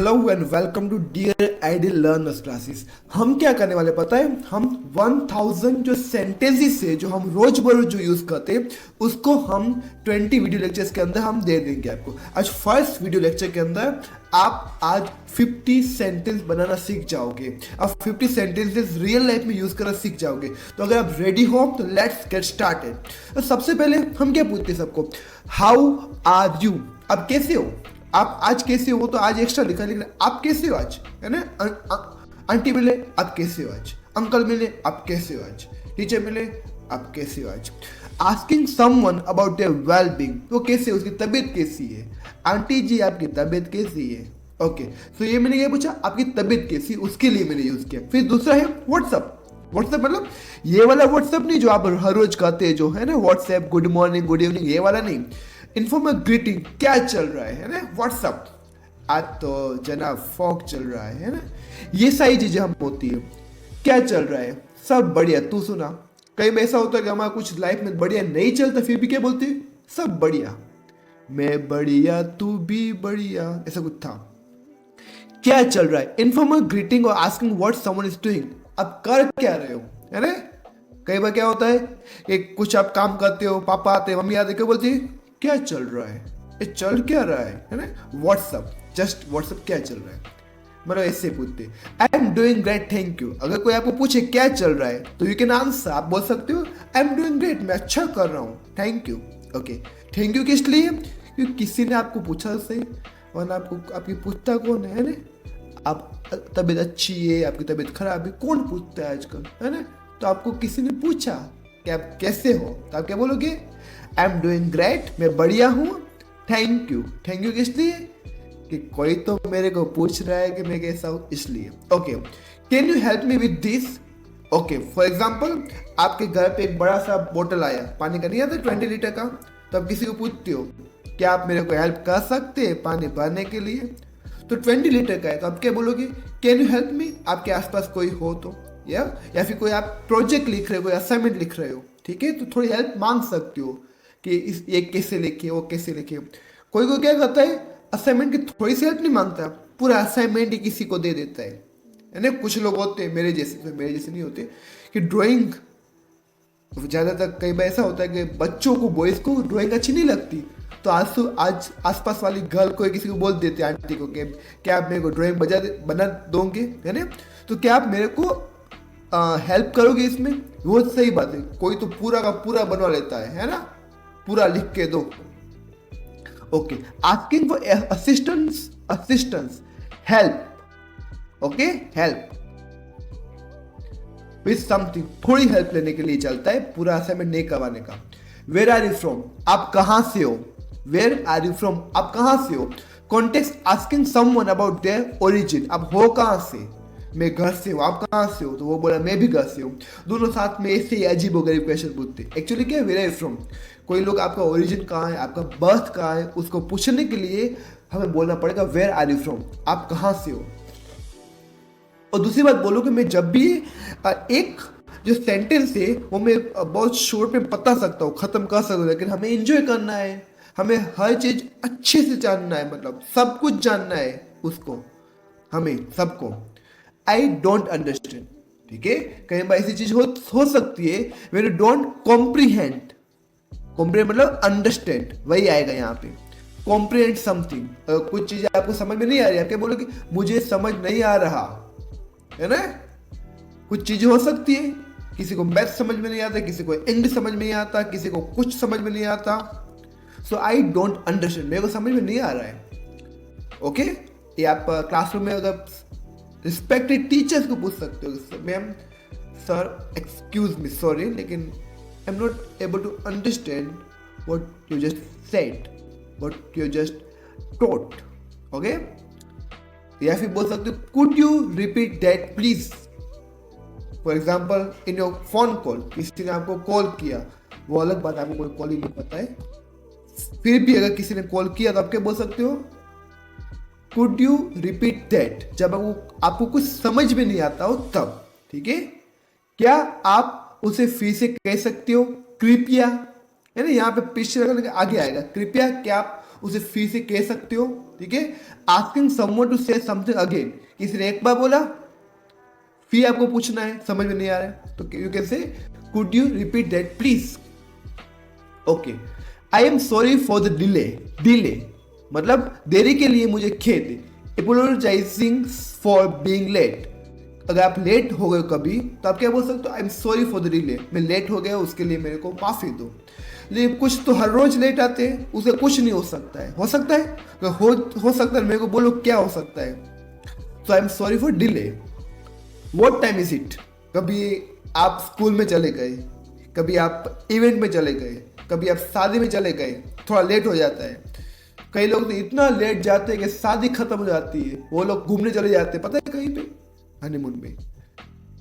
Hello and welcome to dear ideal learners classes. हम क्या करने वाले पता है, हम 1000 जो सेंटेंसेस है जो हम रोज बरोज जो यूज करते हैं उसको हम 20 वीडियो लेक्चर्स के अंदर हम दे देंगे आपको। आज फर्स्ट वीडियो लेक्चर के अंदर आप आज 50 सेंटेंस बनाना सीख जाओगे। आप 50 सेंटेंसेस रियल लाइफ में यूज करना सीख जाओगे। तो अगर आप रेडी हो तो लेट्स गेट स्टार्टेड। तो सबसे पहले हम क्या पूछते हैं सबको, हाउ आर यू, आप कैसे हो, आप आज कैसे हो। तो आज एक्स्ट्रा लिखा, लेकिन आप कैसे हो आज, है ना। आंटी मिले आप कैसे हो आज, अंकल मिले आप कैसे हो आज, टीचर मिले आप कैसे हो आज। Asking someone about their well being, तो कैसे, उसकी तबीयत कैसी है, आंटी जी आपकी तबीयत कैसी है। ओके, तो ये मैंने ये पूछा आपकी तबीयत कैसी, उसके लिए मैंने यूज किया। फिर दूसरा है व्हाट्सअप। व्हाट्सएप मतलब ये वाला व्हाट्सएप नहीं जो आप हर रोज कहते हैं, जो है ना WhatsApp good morning good evening, ये वाला नहीं। इन्फॉर्मल ग्रीटिंग, क्या चल रहा है ना व्हाट्सअप, आज तो जनाब फॉग चल रहा है ना। ये सारी चीजें हम होती है, क्या चल रहा है, सब बढ़िया तू सुना। कई बार ऐसा होता है कि हमारा कुछ लाइफ में बढ़िया नहीं चलता, फिर भी क्या बोलते हैं, सब बढ़िया, मैं बढ़िया तू भी बढ़िया, ऐसा कुछ था। क्या चल रहा है, इन्फॉर्मल ग्रीटिंग और asking what someone is doing, आप कर क्या रहे हो, है ना। कई बार क्या होता है कि कुछ आप काम करते हो, पापा आते हैं मम्मी आते, क्या बोलती है क्या चल रहा है, ये चल क्या रहा है ना। व्हाट्सअप, जस्ट व्हाट्सअप क्या चल रहा है, मतलब ऐसे पूछते I am doing great thank you. अगर कोई आपको पूछे क्या चल रहा है तो यू कैन आंसर, आप बोल सकते हो आई एम डूइंग ग्रेट, मैं अच्छा कर रहा हूँ, thank you. Okay, thank you किस लिए, क्योंकि किसी ने आपको पूछा से, वरना आपको आपकी पूछता कौन है ना। आप तबीयत अच्छी है, आपकी तबीयत खराब है, कौन पूछता है आजकल, है ना। तो आपको किसी ने पूछा कि आप कैसे हो, तो आप क्या बोलोगे, आई एम डूइंग ग्रेट, मैं बढ़िया हूँ, थैंक यू। थैंक यू किस लिए, कि कोई तो मेरे को पूछ रहा है कि मैं कैसा हूँ, इसलिए। Okay, can you help me with this. Okay, for example आपके घर पे एक बड़ा सा बोतल आया, पानी का नहीं आता 20 लीटर का, तो आप किसी को पूछते हो क्या आप मेरे को हेल्प कर सकते हैं पानी भरने के लिए, तो 20 लीटर का है, तो आप क्या बोलोगे, कैन यू हेल्प मी। आपके आसपास कोई हो तो, या फिर कोई आप प्रोजेक्ट लिख रहे हो, कोई असाइनमेंट लिख रहे हो, ठीक है, तो थोड़ी हेल्प मांग सकते हो कि इस ये कैसे लिखे, वो कैसे लिखे। कोई को क्या करता है, असाइनमेंट की थोड़ी सी हेल्प नहीं मांगता, पूरा असाइनमेंट ही किसी को दे देता है ना। कुछ लोग होते हैं मेरे जैसे नहीं होते, कि ड्राइंग ज़्यादातर कई बार ऐसा होता है कि बच्चों को, बॉयज़ को ड्राइंग अच्छी नहीं लगती, तो आज आसपास वाली गर्ल को किसी को बोल देते हैं, आंटी को, कि क्या आप मेरे को ड्राइंग बना दोगे, है ना। तो क्या आप मेरे को हेल्प करोगे इसमें। वो सही बात है, कोई तो पूरा का पूरा बनवा लेता है ना, पूरा लिख के दो। Okay, asking for assistance help. Okay, help with something, थोड़ी हेल्प लेने के लिए चलता है, पूरा असाइनमेंट नहीं करवाने का। वेयर आर यू फ्रॉम, आप कहां से हो, वेयर आर यू फ्रॉम, आप कहां से हो। Context, asking someone about their origin, आप हो कहां से, मैं घर से हूँ, आप कहाँ से हो, तो वो बोला मैं भी घर से हूँ। दोनों साथ में ऐसे ही अजीब वगैरह क्वेश्चन पूछते। एक्चुअली क्या है, वेयर आर यू फ्रॉम, कोई लोग आपका ओरिजिन कहाँ है, आपका बर्थ कहाँ है, उसको पूछने के लिए हमें बोलना पड़ेगा वेयर आर यू फ्रॉम, आप कहाँ से हो। और दूसरी बात बोलो कि मैं जब भी एक जो सेंटेंस है वो मैं बहुत शॉर्ट में बता सकता हूँ, खत्म कर सकता हूँ, लेकिन हमें एंजॉय करना है, हमें हर चीज अच्छे से जानना है, मतलब सब कुछ जानना है उसको, हमें सबको। आई डोंट अंडरस्टैंड, ठीक है, कई बार ऐसी चीज हो सकती है, when you don't comprehend, comprehend मतलब अंडरस्टैंड, वही आएगा यहाँ पे। कॉम्प्रीहेंड समथिंग, कुछ चीजें आपको समझ में नहीं आ रही, आप क्या बोलोगे, मुझे समझ नहीं आ रहा, है ना। कुछ चीजें हो सकती है, किसी को मैथ समझ में नहीं आता, किसी को इंग्लिश समझ में नहीं आता, किसी को कुछ समझ में नहीं आता। सो आई डोंट अंडरस्टैंड, मेरे को समझ में नहीं आ रहा है। ओके, ये आप क्लासरूम में अगर रिस्पेक्टेड टीचर्स को पूछ सकते हो, ma'am sir excuse me sorry, लेकिन I am not able to understand what you just said, what you just taught. Okay, या फिर बोल सकते हो could you repeat that please. For example in your phone call, किसी ने आपको call किया, वो अलग बात, आपको कोई कॉल ही नहीं पता है, फिर भी अगर किसी ने कॉल किया तो आप क्या बोल सकते हो, कुड यू रिपीट दैट, जब आपको कुछ समझ में नहीं आता हो तब, ठीक है। क्या आप उसे फिर से कह सकते हो, कृपया, है ना, यहाँ पे पीछे आगे आएगा, कृपया क्या आप उसे फिर से कह सकते हो, ठीक है। Asking someone to say something again, किसी ने एक बार बोला फिर आपको पूछना है, समझ में नहीं आ रहा है तो you can say could you repeat that please. Okay, I am sorry for the delay, delay मतलब देरी के लिए मुझे खेद। एपोलोजाइजिंग फॉर बीइंग लेट, अगर आप लेट हो गए कभी तो आप क्या बोल सकते हो, आई am sorry for the delay, मैं लेट हो गया उसके लिए मेरे को माफी दो। लेकिन कुछ तो हर रोज लेट आते हैं, उसका कुछ नहीं हो सकता है, हो सकता है हो सकता है, मेरे को बोलो क्या हो सकता है। तो आई am sorry for delay. What time is it, कभी आप स्कूल में चले गए, कभी आप इवेंट में चले गए, कभी आप शादी में चले गए, थोड़ा लेट हो जाता है। कई लोग तो इतना लेट जाते हैं कि शादी खत्म हो जाती है, वो लोग घूमने चले जाते हैं पता है कहीं पे हनीमून में,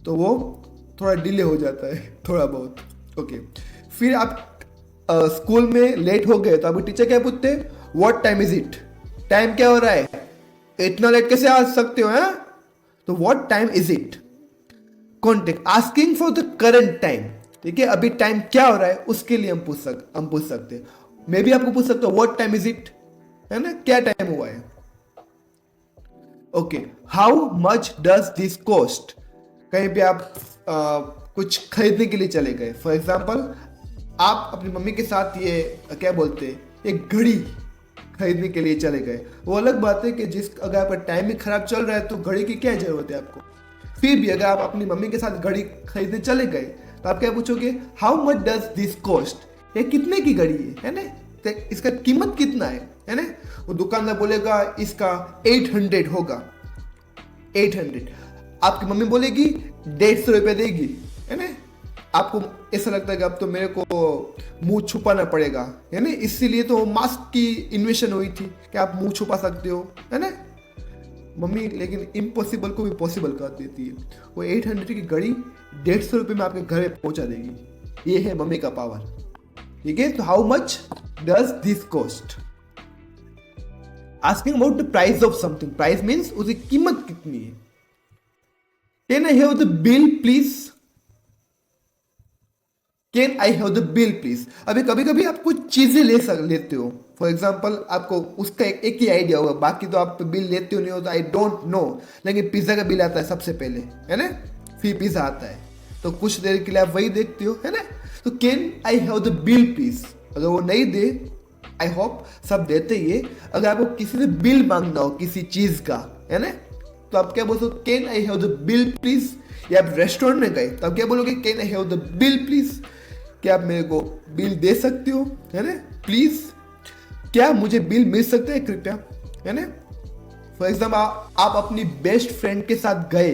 तो वो थोड़ा डिले हो जाता है थोड़ा बहुत। ओके, फिर आप स्कूल में लेट हो गए तो आपको टीचर क्या पूछते हैं, what time is it, time क्या हो रहा है, इतना लेट कैसे आ सकते हो है, तो what time is it. Contact, asking for the current time, ठीक है, अभी टाइम क्या हो रहा है उसके लिए हम पूछ सकते हैं। मैं भी आपको पूछ सकता हूँ व्हाट टाइम इज इट, है ना, क्या टाइम हुआ है। Okay, how much does this cost, कहीं पे आप कुछ खरीदने के लिए चले गए, फॉर एग्जाम्पल आप अपनी मम्मी के साथ ये क्या बोलते हैं, एक घड़ी खरीदने के लिए चले गए। वो अलग बात है कि अगर आपका टाइम ही खराब चल रहा है तो घड़ी की क्या जरूरत है आपको। फिर भी अगर आप अपनी मम्मी के साथ घड़ी खरीदने चले गए तो आप क्या पूछोगे, how much does this cost, ये कितने की घड़ी है ना, तो इसका कीमत कितना है ना। वो दुकानदार बोलेगा इसका 800 होगा, 800, आपकी मम्मी बोलेगी 150 रुपये देगी, है ना। आपको ऐसा लगता है कि अब तो मेरे को मुंह छुपाना पड़ेगा, है ना, इसीलिए तो मास्क की इन्वेंशन हुई थी कि आप मुंह छुपा सकते हो, है ना। मम्मी लेकिन इम्पॉसिबल को भी पॉसिबल कर देती है, वो 800 की घड़ी 150 रुपये में आपके घर में पहुंचा देगी। ये है मम्मी का पावर, ठीक है। तो how much does this cost, asking about the price of something, price means उसकी कीमत कितनी है। Can I have the bill please, can I have the bill please. अभी कभी कभी आप कुछ चीजें लेते हो, फॉर एग्जाम्पल आपको उसका एक ही आइडिया होगा, बाकी तो आप बिल लेते हो नहीं हो तो आई डोंट नो, लेकिन पिज्जा का बिल आता है सबसे पहले, है ना, फिर पिज्जा आता है, तो कुछ देर के लिए आप वही देखते हो, है ना। तो can I have the bill please, अगर वो नहीं दे, आई होप सब देते ही है, अगर आपको किसी से बिल मांगना हो किसी चीज का, है ना, तो आप क्या बोलते हो, can I have the bill please. या आप रेस्टोरेंट में गए तो आप क्या बोलोगे, can I have the bill please, क्या आप मेरे को बिल दे सकते हो, है ना, प्लीज, क्या मुझे बिल मिल सकता है कृपया, है ना। फॉर एग्जाम्पल आप अपनी बेस्ट फ्रेंड के साथ गए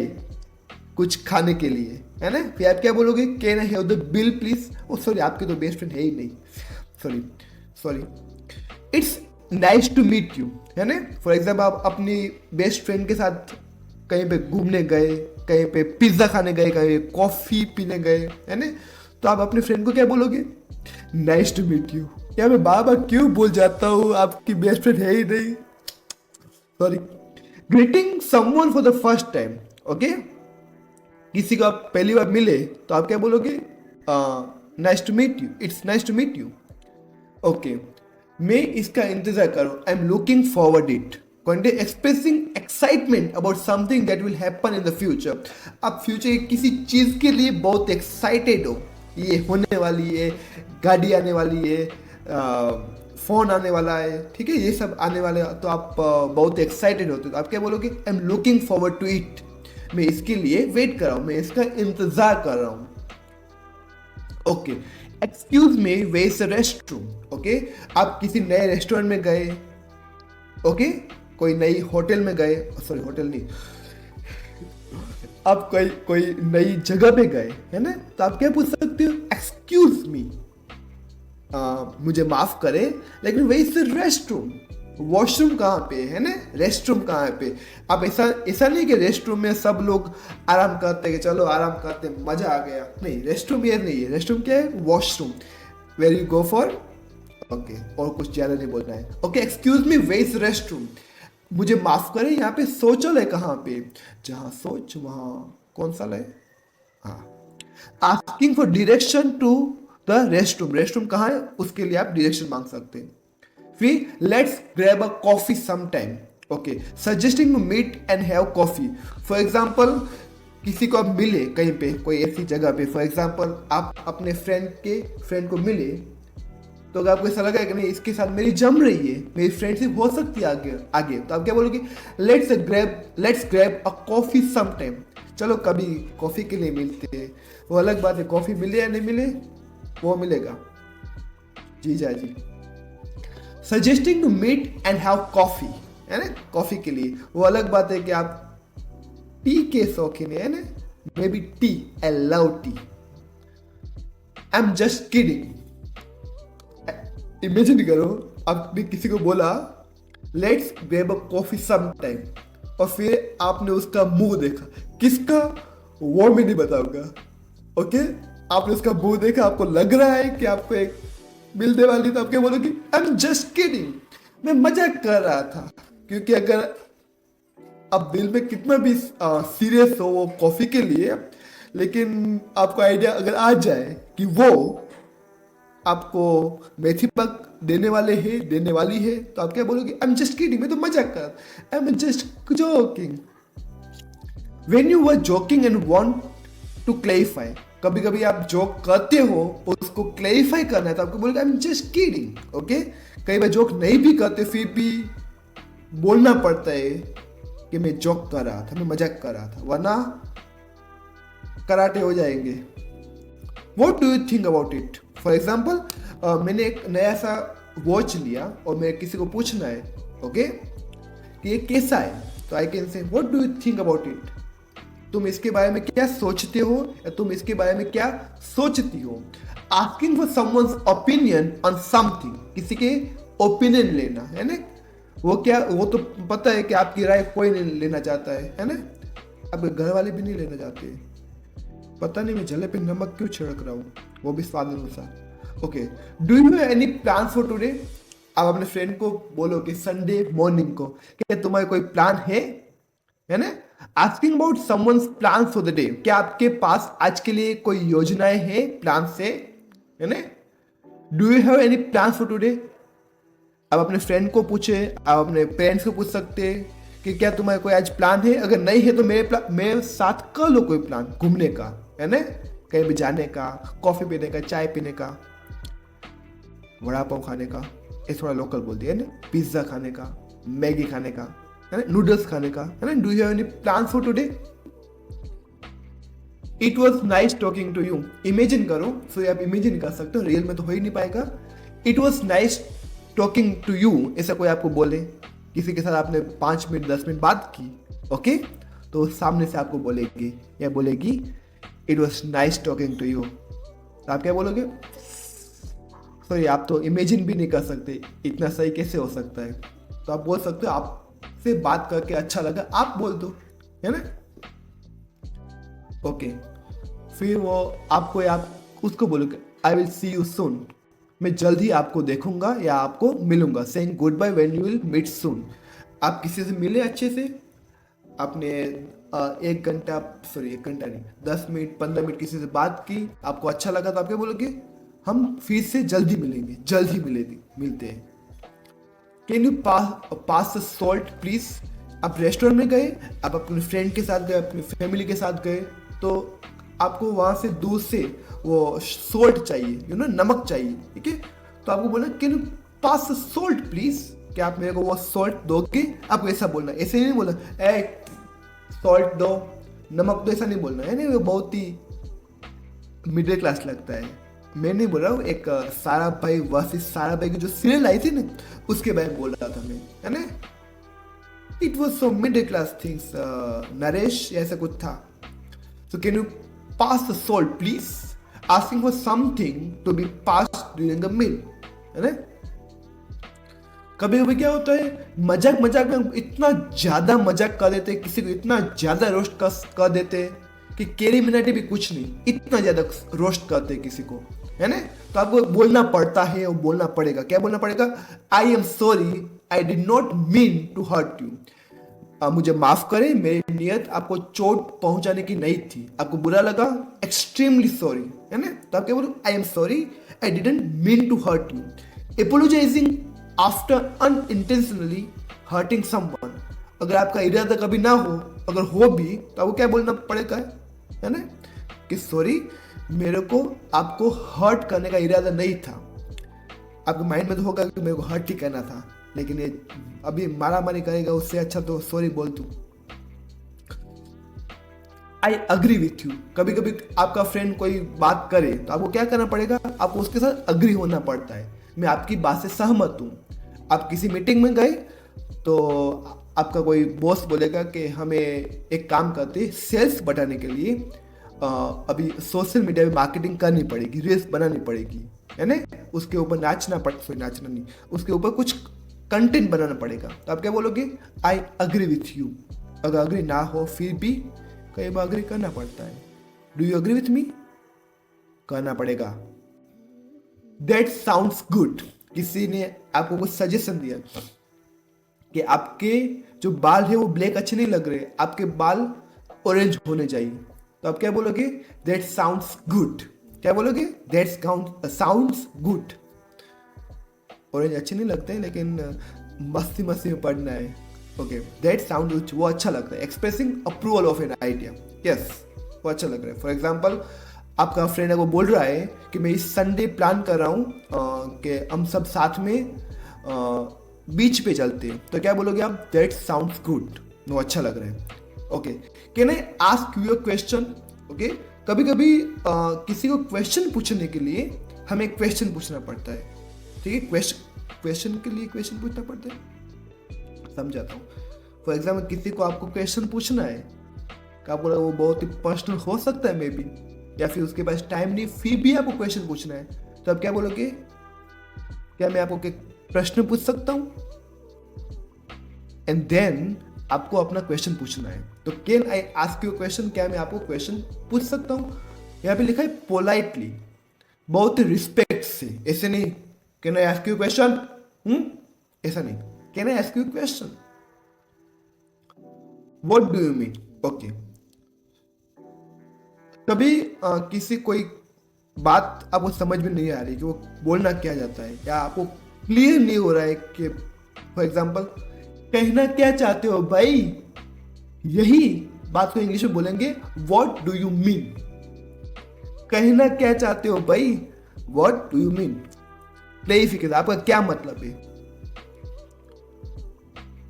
कुछ खाने के लिए, है ना, फिर आप क्या बोलोगे, can I have the bill please. Oh sorry, आपकी तो बेस्ट फ्रेंड है ही नहीं, sorry, it's nice to meet you, है ना। फॉर एग्जाम्पल आप अपनी बेस्ट फ्रेंड के साथ कहीं पे घूमने गए, कहीं पे पिज्जा खाने गए, कहीं कॉफी पीने गए, है ना, तो आप अपने फ्रेंड को क्या बोलोगे, नाइस टू मीट यू। या मैं बार बार क्यों बोल जाता हूँ, आपकी बेस्ट फ्रेंड है ही नहीं, sorry. Greeting someone for the first time, okay, किसी को आप पहली बार मिले तो आप क्या बोलोगे, nice to meet you, it's nice to meet you. Okay, मैं इसका इंतजार करूँ, I am looking forward it. Expressing excitement about something that will happen in the future, आप फ्यूचर किसी चीज के लिए बहुत एक्साइटेड हो, ये होने वाली है, गाड़ी आने वाली है, फोन आने वाला है, ठीक है, ये सब आने वाले, तो आप बहुत एक्साइटेड होते हो, तो आप क्या बोलोगे, I am looking forward to it, मैं इसके लिए वेट कर रहा हूँ, मैं इसका इंतजार कर रहा हूँ। Okay, excuse me where is the restroom, okay, आप किसी नए रेस्टोरेंट में गए, ओके, कोई नई होटल में गए, सॉरी होटल नहीं, आप कोई नई जगह पे गए, है ना, तो आप क्या पूछ सकते हो, एक्सक्यूज मी, मुझे माफ करे, लेकिन where is the restroom, washroom कहाँ पे है ना, रेस्ट रूम कहाँ पे। अब ऐसा नहीं कि रेस्ट रूम में सब लोग आराम करते कि चलो आराम करते मजा आ गया, नहीं, रेस्ट रूम ये नहीं है, रेस्ट रूम क्या है, washroom, where you go for, okay, और कुछ ज्यादा नहीं बोलना है। Okay, excuse me where is rest room, मुझे माफ करें यहाँ पे शौचालय कहाँ पे, जहाँ सोच वहाँ कौन सा लय, हाँ। Asking for direction to the rest room, rest room कहाँ है उसके लिए आप डायरेक्शन मांग सकते हैं। फिर let's grab a coffee some time, okay, suggesting to meet and have coffee. For example किसी को आप मिले कहीं पे, कोई ऐसी जगह पे, फॉर एग्जाम्पल आप अपने फ्रेंड को मिले, तो अगर आपको ऐसा लगा कि नहीं इसके साथ मेरी जम रही है, मेरी फ्रेंडशिप हो सकती है आगे आगे, तो आप क्या बोलोगे, let's grab a coffee some time. चलो कभी कॉफी के लिए मिलते हैं, वो अलग बात है, कॉफी मिले या नहीं मिले वो मिलेगा। जी suggesting to meet and have coffee, है ना, कॉफी के लिए वो अलग बात है कि आप टी के शौकीन है ना, maybe tea, I love tea, I am just kidding. Imagine करो आपने किसी को बोला let's grab a coffee some time, और फिर आपने उसका मुंह देखा, किसका वो मैं नहीं बताऊंगा, ओके, आपने उसका मुंह देखा, आपको लग रहा है कि आपको एक मिलने वाली, तो आप क्या बोलोगे, आई एम जस्ट किडिंग, मैं मजाक कर रहा था। क्योंकि अगर आप दिल में कितना भी सीरियस हो वो कॉफी के लिए, लेकिन आपको आइडिया अगर आ जाए कि वो आपको मेथी पाक देने वाली है, तो आप क्या बोलोगे, आई एम जस्ट किडिंग, मैं तो मजाक कर, I am just joking. When you were joking and want to clarify, कभी कभी आप जोक करते हो उसको क्लैरिफाई करना है, तो आपको बोलोगे I am just kidding, okay. कई बार जोक नहीं भी करते फिर भी बोलना पड़ता है कि मैं जोक कर रहा था, मैं मजाक कर रहा था, वरना कराटे हो जाएंगे। What do you think about it? For example मैंने एक नया सा वॉच लिया और मैं किसी को पूछना है, ओके, कि ये कैसा है, तो I can say what do you think about it, तुम इसके बारे में क्या सोचते हो या तुम इसके बारे में क्या सोचती हो। Asking for someone's opinion on something, किसी के ओपिनियन लेना, है ना, वो तो पता है कि आपकी राय कोई नहीं लेना चाहता है ना, आपके घर वाले भी नहीं लेना चाहते। पता नहीं मैं जले पे नमक क्यों छिड़क रहा हूँ, वो भी स्वाद अनुसार। Okay, do you have any plans for today, आप अपने फ्रेंड को बोलो कि संडे मॉर्निंग को क्या तुम्हारे कोई प्लान है ना। Asking about someone's plans for the day, क्या आपके पास आज के लिए कोई योजनाएं हैं, प्लान है ना। Do you have any plans for today, आप अपने फ्रेंड को पूछे, आप अपने पेरेंट्स को पूछ सकते हैं कि क्या तुम्हारा कोई आज प्लान है, अगर नहीं है तो मेरे साथ कर लो कोई प्लान घूमने का, है ना, कहीं भी जाने का, कॉफी पीने का, चाय पीने का, वड़ा पाव खाने का, ये थोड़ा लोकल बोल दिया है ना, पिज्जा खाने का, मैगी खाने का, है ना, नूडल्स खाने का, है ना। Do you have any plan for today. It was nice talking to you, imagine करो, सो आप इमेजिन कर सकते हो, रियल में तो हो ही नहीं पाएगा। It was nice talking to you, ऐसा कोई आपको बोले, किसी के साथ आपने 5 मिनट 10 मिनट बात की, ओके, तो सामने से आपको बोलेगी या बोलेगी it was nice talking to you, तो आप क्या बोलोगे, सॉरी आप तो इमेजिन भी नहीं कर सकते इतना सही कैसे हो सकता है, तो आप बोल सकते हो आपसे बात करके अच्छा लगा, आप बोल दो, है ना, ओके। फिर वो आपको, आप उसको बोलोगे I will see you soon, मैं जल्द ही आपको देखूंगा या आपको मिलूंगा, saying good bye when you will meet soon. आप किसी से मिले अच्छे से, आपने 1 घंटा नहीं 10 मिनट 15 मिनट किसी से बात की, आपको अच्छा लगा, तो आप क्या बोलोगे, हम फिर से जल्दी मिलते हैं। Can you pass the salt please, आप रेस्टोरेंट में गए, आप अपने फ्रेंड के साथ गए, अपनी फैमिली के साथ गए, तो आपको वहां से दूर से वो सॉल्ट चाहिए, नमक चाहिए, ठीक है, तो आपको बोला can you pass the salt please, क्या आप मेरे को वो सॉल्ट दोगे, आपको ऐसा बोलना, ऐसे नहीं बोलना ए सॉल्ट दो नमक दो, ऐसा नहीं बोलना है ना, वो बहुत ही मिडिल क्लास लगता है। मैं नहीं बोल रहा हूँ, एक सारा भाई वर्सेस सारा भाई की जो सीरियल आई थी ना, उसके बारे में बोल रहा था मैं, है ना। It was so middle class things, Naresh ऐसा कुछ था। So can you pass the salt please, asking for something to be passed during a meal, है ना। कभी कभी क्या होता है, मजाक में इतना ज्यादा मजाक कर देते, किसी को इतना ज्यादा रोस्ट कर देते कि केरी मिनाटी भी कुछ नहीं, इतना ज्यादा रोस्ट करते किसी को, है ना। तो आपको बोलना पड़ता है, और बोलना पड़ेगा, क्या बोलना पड़ेगा, I am sorry, I did not mean to hurt you, मुझे माफ करें, मेरी नियत आपको चोट पहुंचाने की नहीं थी, आपको बुरा लगा, एक्सट्रीमली सॉरी, है ना। तो आप क्या बोलो, I am sorry, I didn't mean to hurt you. Apologising after unintentionally hurting someone. अगर आपका इरादा कभी ना हो, अगर हो भी, तो आपको क्या बोलना पड़ेगा, है ना, कि सॉरी, मेरे को आपको हर्ट करने का इरादा नहीं था। आपके माइंड में तो होगा कि मेरे को हर्ट ही करना था, लेकिन ये अभी मारा मारी करेगा, उससे अच्छा तो सॉरी बोल दूं। I agree with you. कभी कभी आपका फ्रेंड कोई बात करे तो आपको क्या करना पड़ेगा, आपको उसके साथ अग्री होना पड़ता है। मैं आपकी बात से सहमत हूँ। आप किसी मीटिंग में गए तो आपका कोई बॉस बोलेगा कि हमें एक काम करते, सेल्स बढ़ाने के लिए अभी सोशल मीडिया में मार्केटिंग करनी पड़ेगी, रील्स बनानी पड़ेगी, है ना, उसके ऊपर नाचना नहीं, उसके ऊपर कुछ कंटेंट बनाना पड़ेगा। तो आप क्या बोलोगे, आई अग्री विथ यू। अगर अग्री ना हो फिर भी कई बार अग्री करना पड़ता है। Do you agree with me? करना पड़ेगा। That sounds good. किसी ने आपको कुछ सजेशन दिया कि आपके जो बाल है वो ब्लैक अच्छे नहीं लग रहे, आपके बाल ऑरेंज होने चाहिए। तो आप क्या बोलोगे, दैट साउंड्स गुड। क्या बोलोगे, दैट साउंड्स गुड। ऑरेंज अच्छे नहीं लगते, लेकिन मस्ती मस्ती में पढ़ना है। ओके, दैट साउंड गुड, वो अच्छा लगता है। Expressing approval of an idea, yes, वो अच्छा लग रहा है। फॉर एग्जाम्पल, आपका फ्रेंड को बोल रहा है कि मैं इस संडे प्लान कर रहा हूँ कि हम सब साथ में बीच पे चलते हैं। तो क्या बोलोगे आप, दैट साउंड्स गुड, वो अच्छा लग रहा है। Okay, can I ask you a question? Okay, कभी कभी किसी को क्वेश्चन पूछने के लिए हमें क्वेश्चन पूछना पड़ता है, ठीक है, क्वेश्चन के लिए क्वेश्चन पूछना पड़ता है, समझाता हूँ। फॉर एग्जाम्पल, किसी को आपको क्वेश्चन पूछना है, क्या बोला, वो बहुत ही पर्सनल हो सकता है मे बी, या फिर उसके पास टाइम नहीं, फिर भी आपको क्वेश्चन पूछना है। तो आप क्या बोलोगे, क्या मैं आपको प्रश्न पूछ सकता हूँ? एंड देन आपको अपना क्वेश्चन पूछना है। तो can I ask you question, क्या मैं आपको क्वेश्चन पूछ सकता हूँ? यहाँ पे लिखा है पोलाइटली, बहुत रिस्पेक्ट से, ऐसे नहीं can I ask you question, ऐसा नहीं, can I ask you question, what do you mean? Okay, कभी किसी कोई बात आपको समझ में नहीं आ रही कि वो बोलना क्या जाता है, या आपको क्लियर नहीं हो रहा है कि फॉर एग्जाम्पल कहना क्या चाहते हो भाई, यही बात को इंग्लिश में बोलेंगे व्हाट डू यू मीन। कहना क्या चाहते हो भाई, what do you mean, clarification, आपका क्या मतलब है।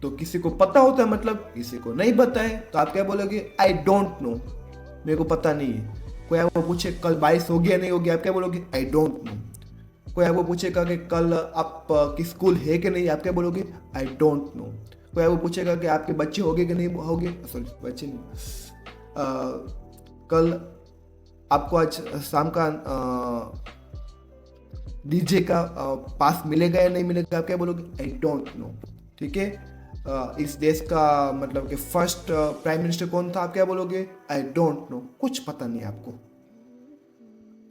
तो किसी को पता होता है मतलब, किसी को नहीं पता है, तो आप क्या बोलोगे, आई डोंट नो, मेरे को पता नहीं है। कोई आपको पूछे कल बारिश हो गया नहीं हो गया, आप क्या बोलोगे, आई डोंट नो। कोई आपको पूछेगा कि कल आप की स्कूल है कि नहीं, आप क्या बोलोगे, आई डोंट नो। कोई आपको पूछेगा कि आपके बच्चे हो गए कि नहीं हो गए, सॉरी बच्चे नहीं, कल आपको आज शाम का डीजे का पास मिलेगा या नहीं मिलेगा, आप क्या बोलोगे, आई डोंट नो। ठीक है, इस देश का मतलब कि फर्स्ट प्राइम मिनिस्टर कौन था, आप क्या बोलोगे, आई डोंट नो, कुछ पता नहीं आपको।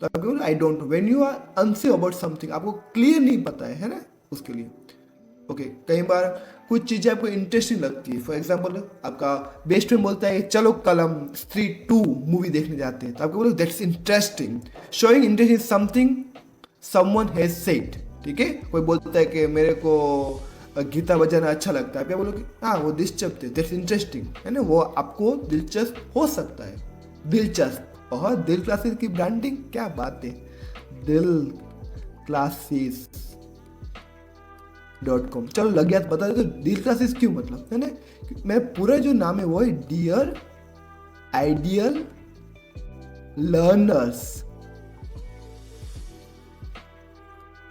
तो आप बोलोगे I don't know when you are unsure about something, आपको क्लियर नहीं पता है ना, उसके लिए। ओके, कई बार कुछ चीजें आपको इंटरेस्टिंग लगती है। फॉर एग्जाम्पल, आपका बेस्ट फ्रेंड बोलता है चलो कल हम स्त्री 2 मूवी देखने जाते हैं, तो आपको बोलोगे that's interesting, showing interest in something someone has said. ठीक है, कोई बोलता है कि मेरे को गीता बजाना अच्छा लगता है, क्या बोलोगे, हाँ वो दिलचस्प है, दैट्स इंटरेस्टिंग, है ना, वो आपको दिलचस्प हो सकता है, दिलचस्प। और दिल क्लासेस की ब्रांडिंग, क्या बात है, दिल क्लासेस.com। चलो लग गया, बता दे तो दिल क्लासेस क्यों, मतलब है ना, मैं पूरा जो नाम है वो है dear ideal learners,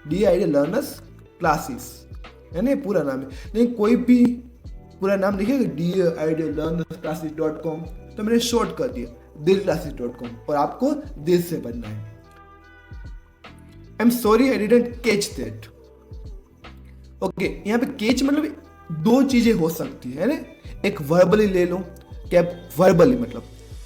dear ideal learners classes, है ना, पूरा नाम है। लेकिन कोई भी पूरा नाम लिखेगा डियर आइडियल लर्नर्स क्लासेस.com, तो मैंने शॉर्ट कर दिया दिल क्लासेस.com, और आपको दिल से पढ़ना है। I am sorry I didn't catch that. Okay, यहाँ पे कैच मतलब दो चीजें हो सकती है ना, एक वर्बली ले लो, क्या वर्बली मतलब,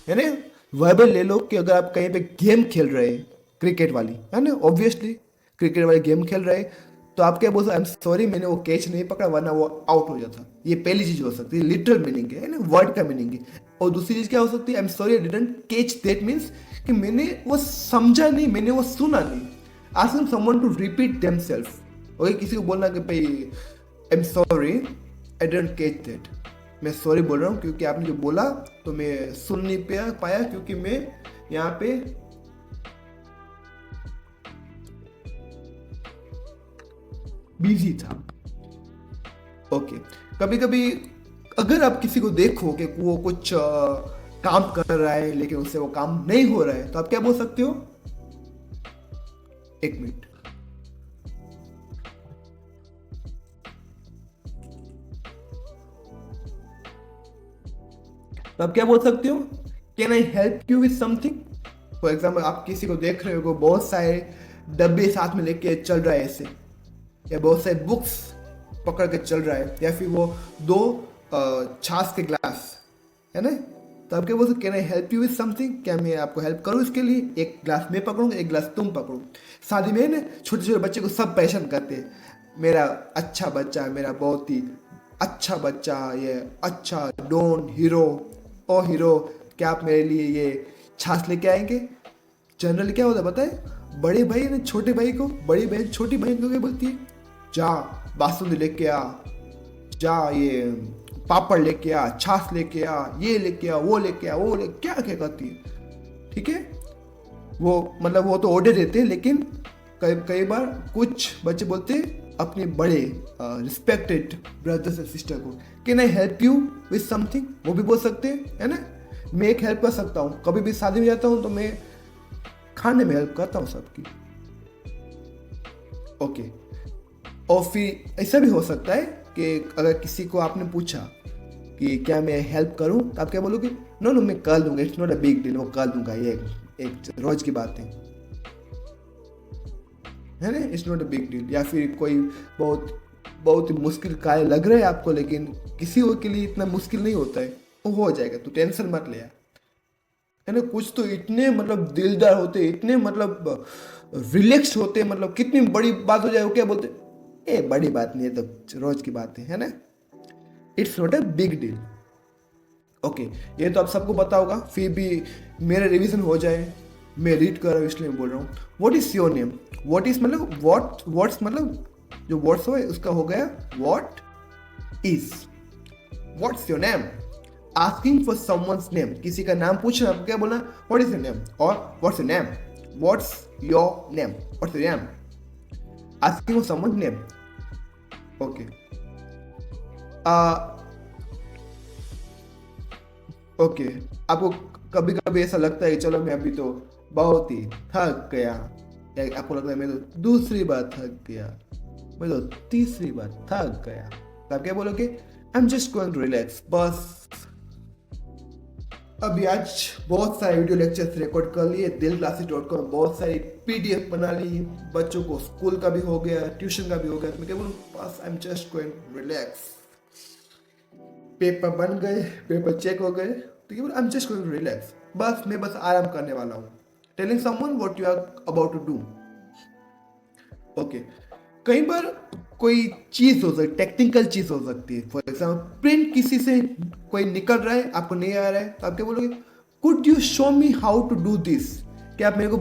है ना, वर्बल ले लो कि अगर आप कहीं पे गेम खेल रहे हैं, क्रिकेट वाली, है ना, ऑब्वियसली क्रिकेट वाली गेम खेल रहे हैं, तो आप क्या बोल सकते, आई एम सॉरी मैंने वो कैच नहीं पकड़ा वरना वो आउट हो जाता। ये पहली चीज हो सकती है, लिटरल मीनिंग है ना, वर्ड का मीनिंग है। और दूसरी चीज क्या हो सकती है, I am sorry I didn't catch that, means कि मैंने वो समझा नहीं, मैंने वो सुना नहीं। Asking someone to repeat themselves. Okay, किसी को बोलना कि भाई I am sorry, I don't catch that, मैं सॉरी बोल रहा हूँ क्योंकि आपने जो बोला तो मैं सुन नहीं पाया क्योंकि मैं यहाँ पे बिजी था। ओके, कभी कभी अगर आप किसी को देखो कि वो कुछ काम कर रहा है लेकिन उससे वो काम नहीं हो रहा है तो आप क्या बोल सकते हो? एक मिनट, तो आप क्या बोल सकते हो? Can I help you with something? For example, आप किसी को देख रहे हो, बहुत सारे डब्बे साथ में लेके चल रहा है ऐसे, या बहुत सारे बुक्स पकड़ के चल रहा है, या फिर वो दो छाछ के ग्लास है ना, तो आप क्या बोल सकते? Can I help you with something? क्या मैं आपको हेल्प करूँ इसके लिए? एक ग्लास मैं पकड़ूँ, एक ग्लास तुम पकड़ो। शादी में ना छोटे छोटे बच्चे को सब परेशान करते हैं, मेरा अच्छा बच्चा, मेरा बहुत ही अच्छा बच्चा, ये अच्छा डॉन हीरो, ओ हीरो, क्या आप मेरे लिए ये छाछ लेके आएंगे? जनरली क्या होता है पता है? बड़े भाई ने छोटे भाई को, बड़ी बहन छोटी बहन को क्या बोलती है? जा बासुंदी लेके आ, जा ये पापड़ लेके आ, छाछ लेके आ, ये लेके आ, वो लेके आ, वो लेके क्या क्या करती है, ठीक है? वो मतलब वो तो ऑर्डर देते हैं, लेकिन कई बार कुछ बच्चे बोलते हैं अपने बड़े रिस्पेक्टेड ब्रदर्स एंड सिस्टर को, can I help you with something? वो भी बोल सकते हैं, है ना? मैं एक हेल्प कर सकता हूँ, कभी भी शादी में जाता हूँ तो मैं खाने में हेल्प करता हूँ सबकी। ओके, और फिर ऐसा भी हो सकता है कि अगर किसी को आपने पूछा कि क्या मैं हेल्प करूँ, तो आप क्या बोलोगे? नो नो, मैं कर दूंगा, it's not a big deal, वो कर दूंगा, ये एक रोज की बात है ना, it's not a big deal. या फिर कोई बहुत ही मुश्किल कार्य लग रहा है आपको, लेकिन किसी और के लिए इतना मुश्किल नहीं होता है, वो हो जाएगा, तो टेंशन मत ले यार, है ना? कुछ तो इतने मतलब दिलदार होते, इतने मतलब रिलैक्स्ड होते, मतलब कितनी बड़ी बात हो जाए वो क्या बोलते, ए बड़ी बात नहीं है, तो रोज की बात है ना, it's not a big deal. Okay, ये तो आप सबको पता होगा, फिर भी मेरा रिवीजन हो जाए, मैं रीड कर रहा हूँ इसलिए मैं बोल रहा हूँ। What is your name? What is मतलब व्हाट्स मतलब जो वर्ड्स हो उसका हो गया what is. What's your name? Asking for someone's name, किसी का नाम पूछना, आपको क्या बोलना? व्हाट इज योर नेम और what's your name, what's your name, what's your name, asking for someone's name. Okay, okay, आपको कभी कभी ऐसा लगता है कि चलो मैं अभी तो बहुत ही थक गया, या आपको लगता है मैं तो दूसरी बार थक गया, मैं तो तीसरी बार थक गया, तो आप क्या बोलोगे? I am just going to relax, बस। अभी आज बहुत सारे वीडियो लेक्चर्स रिकॉर्ड कर लिए, dilclasses.com, बहुत सारी पीडीएफ बना ली, बच्चों को स्कूल का भी हो गया, ट्यूशन का भी हो गया, तो मैं क्या बोलूँ? बस I am just going to relax. Paper बन गए, पेपर चेक हो गए, तो क्या बोलूँ? I am just going to relax, बस मैं बस आराम करने वाला हूँ। Telling someone what you are about to do. Okay, कई बार कोई चीज हो सकती, टेक्निकल चीज हो सकती है, फॉर एग्जाम्पल प्रिंट किसी से कोई निकल रहा है, आपको नहीं आ रहा है, तो आप क्या बोलोगे? Could you show me how to do this? क्या आप मेरे को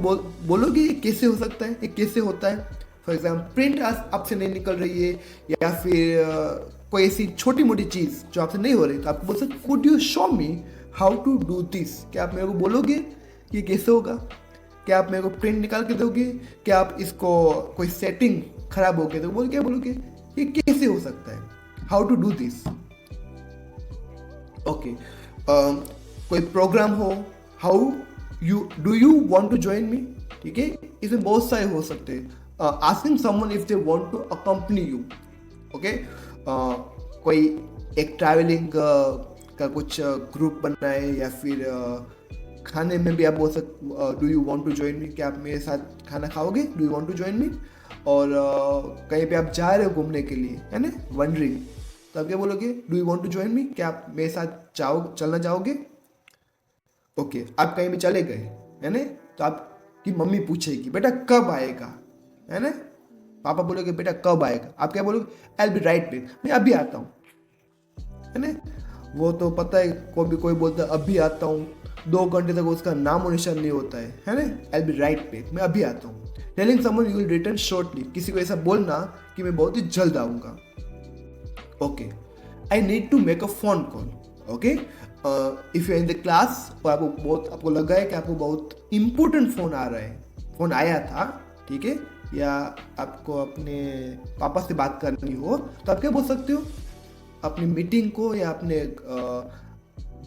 बोलोगे ये कैसे हो सकता है, ये कैसे होता है? फॉर एग्जाम्पल प्रिंट आपसे नहीं निकल रही है, या फिर कोई ऐसी छोटी मोटी चीज जो आपसे नहीं हो रही, तो आपको बोल सकते could you show me how to do this? क्या आप मेरे को बोलोगे ये कैसे होगा? क्या आप मेरे को प्रिंट निकाल के दोगे? क्या आप इसको कोई सेटिंग खराब हो गया तो क्या बोलोगे ये कैसे हो सकता है? How to do this. Okay, कोई प्रोग्राम हो, how do you want to join me? ठीक है, इसमें बहुत सारे हो सकते हैं। Asking someone if they want to accompany you. Okay, कोई एक ट्रैवलिंग का कुछ ग्रुप बनाए, या फिर खाने में भी आप बोल सकते do you want to join me? क्या आप मेरे साथ खाना खाओगे? Do you want to join me? और कहीं पे आप जा रहे हो घूमने के लिए, है ना, वंडरिंग, तो आप क्या बोलोगे? Do you want to join me? क्या आप मेरे साथ चलना चाहोगे? ओके, आप कहीं भी चले गए, है ना, तो आपकी मम्मी पूछेगी बेटा कब आएगा, है ना, पापा बोलोगे बेटा कब आएगा, आप क्या बोलोगे? I will be right back, मैं अभी आता हूँ, है ना। वो तो पता है, कोई बोलता है अभी आता हूँ, 2 घंटे तक उसका नाम और निशान नहीं होता है ना। I will be right back, मैं अभी आता हूँ। Telling someone you will return shortly, किसी को ऐसा बोलना कि मैं बहुत ही जल्द आऊंगा. Okay, I need to make a phone call. Okay, if you in the class और आपको लगा है कि आपको बहुत इंपॉर्टेंट फोन आ रहा है, फोन आया था, ठीक है, या आपको अपने पापा से बात करनी हो, तो आप क्या बोल सकते हो अपनी मीटिंग को या अपने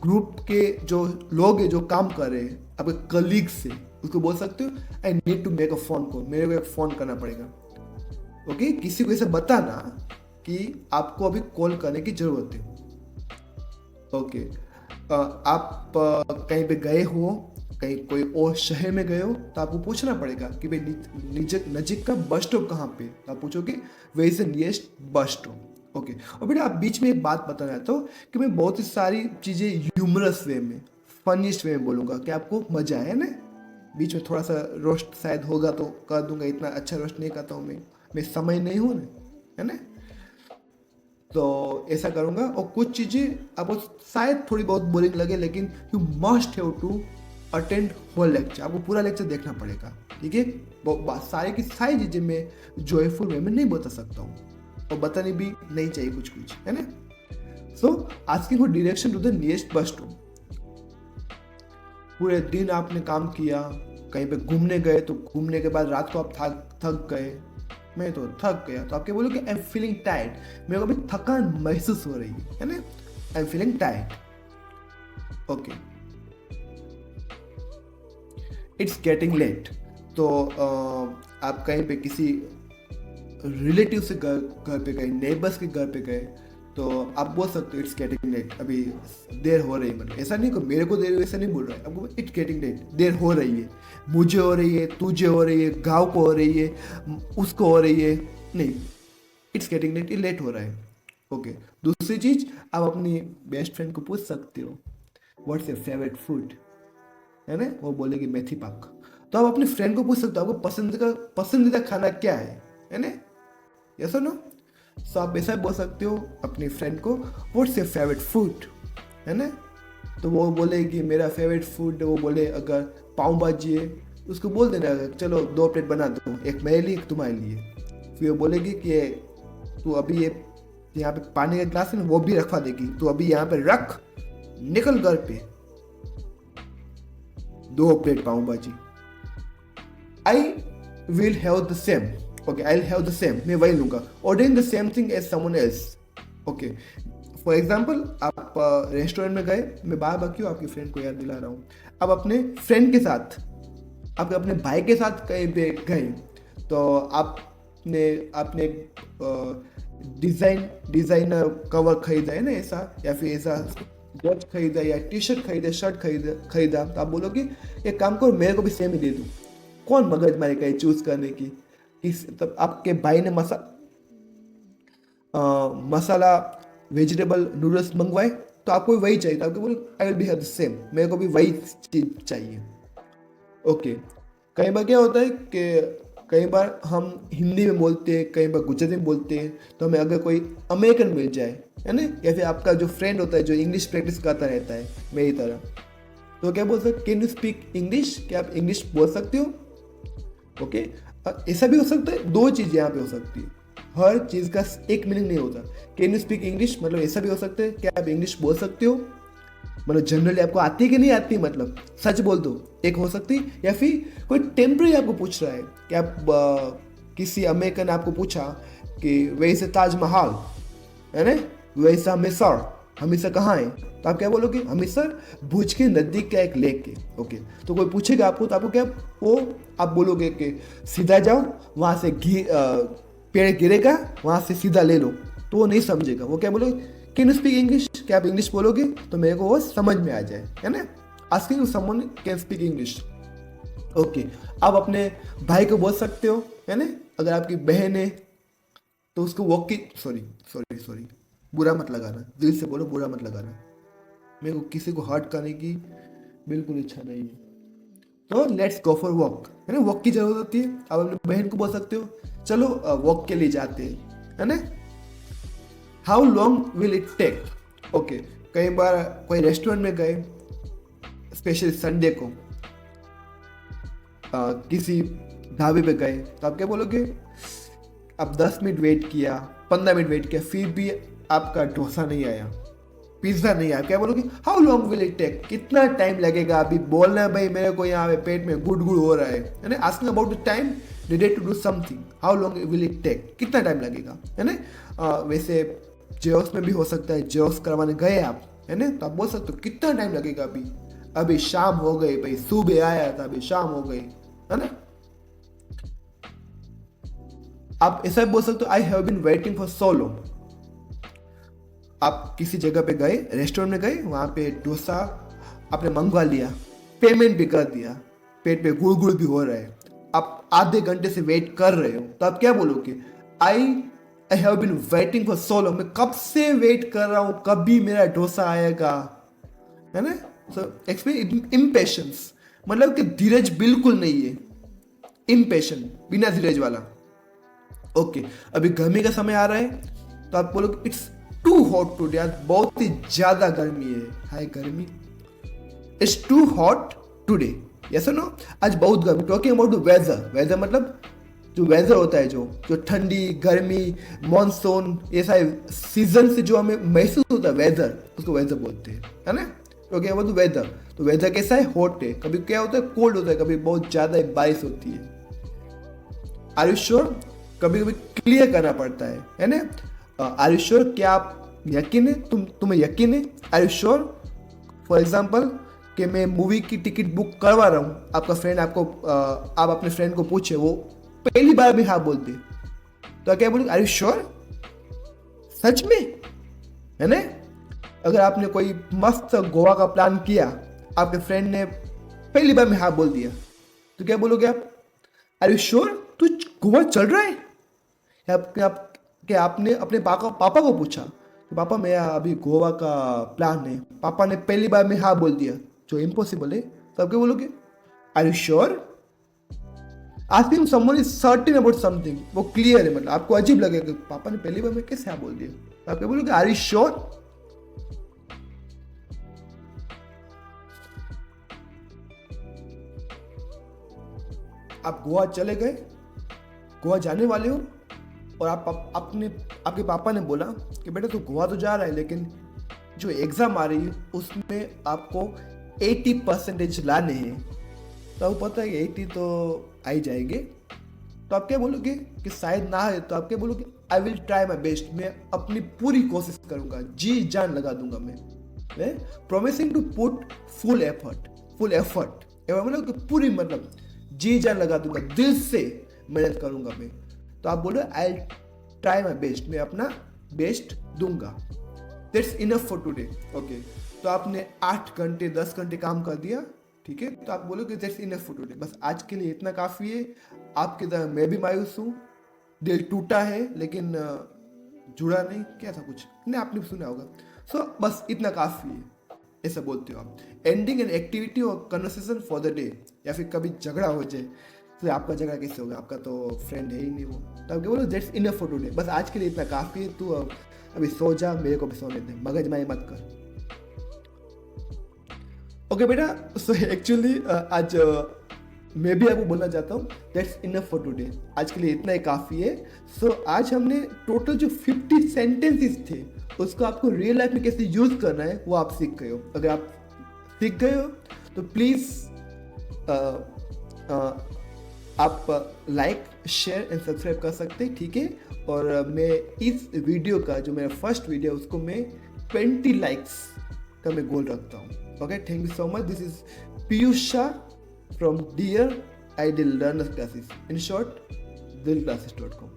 ग्रुप के जो लोग हैं जो काम कर रहे हैं आपके कलीग से, उसको बोल सकते हो I need to make a phone call, मेरे को एक फ़ोन करना पड़ेगा. ओके, किसी को ऐसे बताना कि आपको अभी कॉल करने की ज़रूरत है. ओके, आप कहीं पे गए हो, कहीं कोई और शहर में गए हो, तो आपको पूछना पड़ेगा कि भाई नजीक का बस स्टॉप कहाँ पे, तो आप पूछोगे way is the nearest bus stop. Okay, और बेटा आप बीच में एक बात बताना चाहता हूँ कि मैं बहुत ही सारी चीज़ें ह्यूमरस वे में, फनीस्ट वे में बोलूँगा कि आपको मजा आए ना. बीच में थोड़ा सा रोस्ट शायद होगा तो कर दूंगा, इतना अच्छा रोस्ट नहीं करता हूँ मैं समय नहीं हूँ ना, है ना, तो ऐसा करूँगा. और कुछ चीज़ें आपको शायद थोड़ी बहुत बोरिंग लगे, लेकिन you must have to attend whole lecture, आपको पूरा लेक्चर देखना पड़ेगा, ठीक है. सारी की सारी चीज़ें मैं जॉयफुल वे में नहीं बता सकता हूँ और बतानी भी नहीं चाहिए कुछ कुछ, है ना. So asking for direction to the nearest bus stop. पूरे दिन आपने काम किया, कहीं पे घूमने गए, तो घूमने के बाद रात को आप थक गए, मैं तो थक गया, तो आप क्या बोलोगे आई एम फीलिंग टायर्ड, मेरे को अभी थकान महसूस हो रही है ना, I am feeling tired. Okay, it's getting late. तो आप कहीं पे किसी रिलेटिव से घर पे गए, नेबर्स के घर पे गए, तो आप बोल सकते हो इट्स गेटिंग लेट, अभी देर हो रही है. मतलब ऐसा नहीं कि मेरे को देर, ऐसा नहीं बोल रहा है, आपको इट्स गेटिंग लेट, देर हो रही है, मुझे हो रही है, तुझे हो रही है, गाँव को हो रही है, उसको हो रही है, नहीं, इट्स गेटिंग लेट, ये लेट हो रहा है. ओके, दूसरी चीज़ आप अपनी बेस्ट फ्रेंड को पूछ सकते हो व्हाट्स योर फेवरेट फूड, है ना, वो बोलेगी मेथी पाक. तो आप अपने फ्रेंड को पूछ सकते हो आपको पसंदीदा खाना क्या है ना, यस और नो. सो आप ऐसा बोल सकते हो अपनी फ्रेंड को व्हाट्स योर फेवरेट फूड, है ना, तो वो बोलेगी मेरा फेवरेट फूड, वो बोले अगर पाव भाजी है उसको बोल देना चलो 2 प्लेट बना दो, एक मेरे लिए एक तुम्हारे लिए. फिर वो बोलेगी कि तू अभी ये यहाँ पे पानी का ग्लास है ना वो भी रखवा देगी, तू अभी यहाँ पे रख, निकल घर पे, 2 plate pav bhaji. I will have the same. Okay, I will have the same, मैं वही लूँगा. Ordering the same thing as someone else. Okay, for example आप रेस्टोरेंट में गए, मैं बार बार क्यों आपकी फ्रेंड को याद दिला रहा हूँ, आप अपने फ्रेंड के साथ, आप अपने भाई के साथ कहीं पे गए, तो आपने डिज़ाइनर कवर खरीदा है ना ऐसा, या फिर ऐसा वॉच खरीदा या टी शर्ट खरीदा, शर्ट खरीदा, तो आप बोलोगे एक काम करो मेरे को भी सेम ही दे दो. कौन मगज मारी कहीं चूज करने की. तब आपके भाई ने मसाला वेजिटेबल नूडल्स मंगवाए, तो आपको वही चाहिए था, आपको बोलो I will be have the same, मेरे को भी वही चीज़ चाहिए. ओके, कई बार क्या होता है कि कई बार हम हिंदी में बोलते हैं, कई बार गुजराती में बोलते हैं, तो हमें अगर कोई अमेरिकन मिल जाए, है ना, या फिर आपका जो फ्रेंड होता है जो इंग्लिश प्रैक्टिस करता रहता है मेरी तरह, तो क्या बोल सकते, कैन यू स्पीक इंग्लिश, क्या आप इंग्लिश बोल सकते हो. ओके, ऐसा भी हो सकता है, 2 चीज़ यहाँ पे हो सकती है, हर चीज़ का एक मीनिंग नहीं होता. कैन यू स्पीक इंग्लिश मतलब ऐसा भी हो सकता है क्या आप इंग्लिश बोल सकते हो, मतलब जनरली आपको आती है कि नहीं आती, मतलब सच बोल दो, एक हो सकती. या फिर कोई टेम्पररी आपको पूछ रहा है कि आप किसी अमेरिकन ने आपको पूछा कि वैसे ताजमहल, है ना, वैसे हमेशा कहाँ है, तो आप क्या बोलोगे अमृतसर भुज के नज़दीक का एक लेक है. ओके, तो कोई पूछेगा आपको, तो आपको क्या वो आप बोलोगे कि सीधा जाओ, वहाँ से पेड़ गिरेगा, वहाँ से सीधा ले लो, तो वो नहीं समझेगा. वो क्या बोलोगे कैन यू स्पीक इंग्लिश, क्या आप इंग्लिश बोलोगे तो मेरे को वो समझ में आ जाए, है ना. Asking someone can speak English. Okay, आप अपने भाई को बोल सकते हो, है ना, अगर आपकी बहन है तो उसको वॉकी सॉरी बुरा मत लगाना, दिल से बोलो बुरा मत लगाना, मेरे को किसी को हर्ट करने की बिल्कुल इच्छा नहीं है. तो लेट्स गो फॉर वॉक, है ना, वॉक की जरूरत होती है. आप अपनी बहन को बोल सकते हो चलो वॉक के लिए जाते हैं, है ना. How long will it take. Okay, कई बार कोई रेस्टोरेंट में गए स्पेशली संडे को, किसी ढाबे पे गए तो आप क्या बोलोगे? आप 10 मिनट वेट किया, 15 मिनट वेट किया, फिर भी आपका डोसा नहीं आया, पिज्ज़ा नहीं आया, क्या बोलोगे? How long will it take? कितना टाइम लगेगा? अभी बोलना है भाई मेरे को यहाँ पे पेट में गुड़ गुड़ हो रहा है ना? Asking about the time needed to do something, how long will it take? कितना टाइम लगेगा, है ना? वैसे जेरोक्स में भी हो सकता है, जेरोक्स करवाने गए आप, है ना, तो आप बोल सकते हो कितना टाइम लगेगा? अभी शाम हो गई भाई, सुबह आया था अभी शाम हो गई, है ना? आप ऐसा भी बोल सकते हो, I have been waiting for so long. आप किसी जगह पे गए, रेस्टोरेंट में गए, वहाँ पे डोसा आपने मंगवा लिया, पेमेंट भी कर दिया, पेट पे गुड़ गुड़ भी हो रहा है, आप आधे घंटे से वेट कर रहे हो, तो आप क्या बोलोगे? I I have been waiting for so long, मैं कब से वेट कर रहा हूँ, कभी मेरा डोसा आएगा, है ना? सो एक्सपीरियंस इम्पेशंस, मतलब कि धीरज बिल्कुल नहीं है, इम्पेशंट, बिना धीरज वाला। ओके, अभी गर्मी का समय आ रहा है तो आप बोलोगे इट्स टू हॉट टुडे, आज बहुत ही ज्यादा गर्मी है, हाय गर्मी, it's too hot today, yes और नो? आज बहुत गर्मी। Talking about the weather, weather मतलब जो वेदर होता है, जो जो ठंडी, गर्मी, मॉनसून, ये सारे सीजन से जो हमें महसूस होता है वेदर, उसको वेदर बोलते हैं, है ना? टॉकिंग अबाउट द वेदर, तो वेदर कैसा है? हॉट है, कभी क्या होता है? कोल्ड होता है, कभी बहुत ज्यादा बारिश होती है। Are you sure? कभी कभी क्लियर करना पड़ता है ना? Are you sure? क्या आप यकीन है, तुम्हें यकीन है? Are you sure? For example कि मैं मूवी की टिकट बुक करवा रहा हूँ, आपका फ्रेंड आपको आप अपने फ्रेंड को पूछे, वो पहली बार भी हाँ बोलते, तो क्या बोलोगे? Are you sure? सच में, है ना? अगर आपने कोई मस्त गोवा का प्लान किया, आपके फ्रेंड ने पहली बार में हाँ बोल दिया, तो क्या बोलोगे आप? Are you sure? तू गोवा चल रहा है? क्या आपने अपने पापा को पूछा कि पापा मेरा अभी गोवा का प्लान है, पापा ने पहली बार में हाँ बोल दिया, जो इम्पॉसिबल है, तो आप क्या बोलोगे? Are you sure? Asking someone is certain about something, वो क्लियर है, मतलब आपको अजीब लगेगा कि पापा ने पहली बार में कैसे हाँ बोल दिया, तो आप क्या बोलोगे? Are you sure? आप गोवा चले गए, गोवा जाने वाले हो, और आपके पापा ने बोला कि बेटा तू गोवा तो जा रहा है, लेकिन जो एग्ज़ाम आ रही है उसमें आपको 80% लाने हैं, तो आपको पता है कि 80 तो आ ही जाएंगे, तो आप क्या बोलोगे कि शायद ना है, तो आप क्या बोलोगे? I will try my best, मैं अपनी पूरी कोशिश करूंगा, जी जान लगा दूंगा मैं promising to put full effort, मतलब कि पूरी, मतलब जी जान लगा दूंगा, दिल से मेहनत करूंगा मैं, तो आप बोलो आई ट्राई माई बेस्ट, मैं अपना बेस्ट दूंगा, that's enough for today. Okay, तो आपने 8 घंटे 10 घंटे काम कर दिया, ठीक है, तो आप बोलोगे दैट्स इनफ फॉर टुडे, बस आज के लिए इतना काफ़ी है। आपकी तरह मैं भी मायूस हूँ, दिल टूटा है लेकिन जुड़ा नहीं, क्या था कुछ नहीं, आपने भी सुना होगा, सो बस इतना काफ़ी है, ऐसा बोलते हो आप। एंडिंग एन एक्टिविटी और कन्वर्सेशन फॉर द डे, या फिर कभी झगड़ा हो जाए, तो आपका झगड़ा कैसे होगा, आपका तो फ्रेंड है ही नहीं वो, तो आप बोलो दैट्स इनफ फॉर टुडे, बस आज के लिए इतना काफ़ी है, तू अभी सो जा, मेरे को भी सोने दे, मगजमारी मत कर। ओके बेटा, सो एक्चुअली आज मैं भी आपको बोलना चाहता हूँ दैट्स इनफ फॉर टुडे, आज के लिए इतना ही काफ़ी है। सो आज हमने टोटल जो 50 सेंटेंसेस थे उसको आपको रियल लाइफ में कैसे यूज़ करना है वो आप सीख गए हो। अगर आप सीख गए हो तो प्लीज़ आप लाइक शेयर एंड सब्सक्राइब कर सकते हैं, ठीक है। और मैं इस वीडियो का जो मेरा फर्स्ट वीडियो है उसको मैं 20 लाइक्स का मैं गोल रखता हूँ। Okay, thank you so much. This is Piyush Shah from dear ideal learners classes, in short dillclasses.com।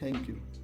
Thank you.